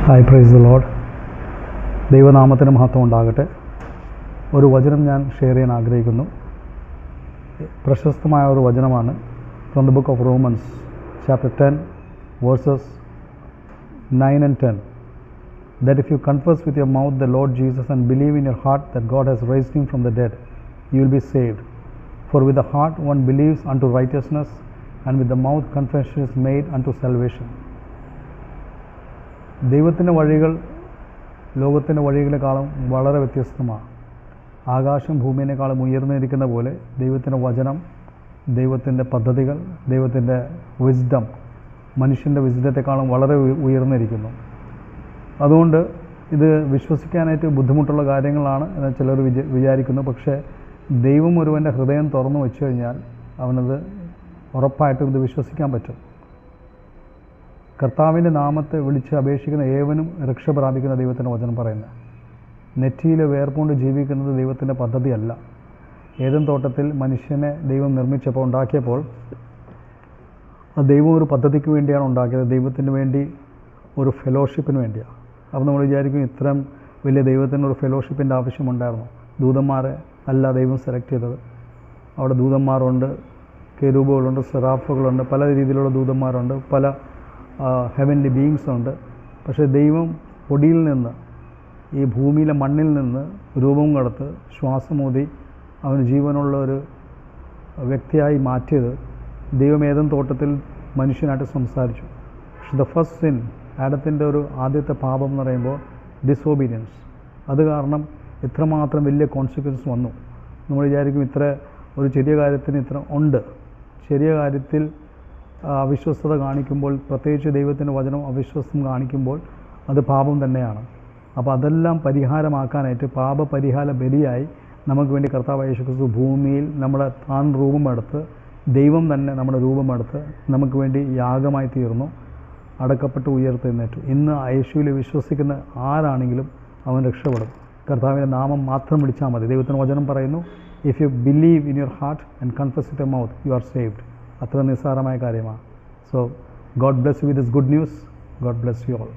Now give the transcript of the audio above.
Hi, praise the Lord. ദൈവനാമത്തിന് മഹത്വം ഉണ്ടാകട്ടെ. ഒരു വചനം ഞാൻ ഷെയർ ചെയ്യാൻ ആഗ്രഹിക്കുന്നു. പ്രശസ്തമായ ഒരു വചനമാണ് from the book of romance chapter 10 versus 9 and 10. That if you confess with your mouth the Lord Jesus and believe in your heart that God has raised him from the dead, you will be saved. For with the heart one believes unto righteousness, and with the mouth confession is made unto salvation. ദൈവത്തിൻ്റെ വഴികൾ ലോകത്തിൻ്റെ വഴികളെക്കാളും വളരെ വ്യത്യസ്തമാണ്. ആകാശം ഭൂമിയേക്കാളും ഉയർന്നിരിക്കുന്ന പോലെ ദൈവത്തിൻ്റെ വചനം, ദൈവത്തിൻ്റെ പദ്ധതികൾ, ദൈവത്തിൻ്റെ വിസ്ഡം മനുഷ്യൻ്റെ വിസ്ഡത്തെക്കാളും വളരെ ഉയർന്നിരിക്കുന്നു. അതുകൊണ്ട് ഇത് വിശ്വസിക്കാനായിട്ട് ബുദ്ധിമുട്ടുള്ള കാര്യങ്ങളാണ് എന്ന് ചിലർ വിചാരിക്കുന്നു. പക്ഷേ ദൈവം ഒരുവൻ്റെ ഹൃദയം തുറന്നു വെച്ചു കഴിഞ്ഞാൽ അവനത് ഉറപ്പായിട്ടും ഇത് വിശ്വസിക്കാൻ പറ്റും. കർത്താവിൻ്റെ നാമത്തെ വിളിച്ച് അപേക്ഷിക്കുന്ന ഏവനും രക്ഷ പ്രാപിക്കുന്ന ദൈവത്തിൻ്റെ വചനം പറയുന്നത്. നെറ്റിയിൽ വേർപ്പുകൊണ്ട് ജീവിക്കുന്നത് ദൈവത്തിൻ്റെ പദ്ധതിയല്ല. ഏദൻ തോട്ടത്തിൽ മനുഷ്യനെ ദൈവം നിർമ്മിച്ചപ്പോൾ, ഉണ്ടാക്കിയപ്പോൾ ദൈവം ഒരു പദ്ധതിക്ക് വേണ്ടിയാണ് ഉണ്ടാക്കിയത്. ദൈവത്തിന് വേണ്ടി, ഒരു ഫെലോഷിപ്പിന് വേണ്ടിയാണ്. അപ്പോൾ നമ്മൾ വിചാരിക്കും ഇത്രയും വലിയ ദൈവത്തിന് ഒരു ഫെലോഷിപ്പിൻ്റെ ആവശ്യമുണ്ടായിരുന്നു. ദൂതന്മാരെ അല്ല ദൈവം സെലക്ട് ചെയ്തത്. അവിടെ ദൂതന്മാരുണ്ട്, കെരൂബുകളുണ്ട്, സെറാഫുകളുണ്ട്, പല രീതിയിലുള്ള ദൂതന്മാരുണ്ട്, പല ഹെവൻലി ബീയിങ്സ് ഉണ്ട്. പക്ഷേ ദൈവം പൊടിയിൽ നിന്ന്, ഈ ഭൂമിയിലെ മണ്ണിൽ നിന്ന് രൂപം കൊടുത്ത് ശ്വാസമൂതി അവന് ജീവനുള്ള ഒരു വ്യക്തിയായി മാറ്റിയത് ദൈവം ഏദൻ തോട്ടത്തിൽ മനുഷ്യനായിട്ട് സംസാരിച്ചു. പക്ഷെ ദ ഫസ്റ്റ് സിൻ, ആഡത്തിൻ്റെ ഒരു ആദ്യത്തെ പാപം എന്ന് പറയുമ്പോൾ ഡിസോബീഡിയൻസ്. അത് കാരണം ഇത്രമാത്രം വലിയ കോൺസിക്വൻസ് വന്നു. നമ്മൾ വിചാരിക്കും ഇത്ര ഒരു ചെറിയ കാര്യത്തിന് ഇത്ര ഉണ്ട്. ചെറിയ കാര്യത്തിൽ അവിശ്വസ്തത കാണിക്കുമ്പോൾ, പ്രത്യേകിച്ച് ദൈവത്തിൻ്റെ വചനം അവിശ്വസ്തം കാണിക്കുമ്പോൾ അത് പാപം തന്നെയാണ്. അപ്പോൾ അതെല്ലാം പരിഹാരമാക്കാനായിട്ട് പാപപരിഹാര ബലിയായി നമുക്ക് വേണ്ടി കർത്താവ് യേശു ക്രിസ്തു ഭൂമിയിൽ നമ്മുടെ താൻ രൂപമെടുത്ത്, ദൈവം തന്നെ നമ്മുടെ രൂപമെടുത്ത് നമുക്ക് വേണ്ടി യാഗമായി തീർന്നു, അടക്കപ്പെട്ട് ഉയർത്തെഴുന്നേറ്റു. ഇന്ന് യേശുവിൽ വിശ്വസിക്കുന്ന ആരാണെങ്കിലും അവൻ രക്ഷപ്പെടും. കർത്താവിൻ്റെ നാമം മാത്രം വിളിച്ചാൽ മതി. ദൈവത്തിൻ്റെ വചനം പറയുന്നു, if you believe in your heart and confess with your mouth you are saved. അത്ര നിസ്സാരമായ കാര്യമാണ്. So God bless you with this good news. God bless you all.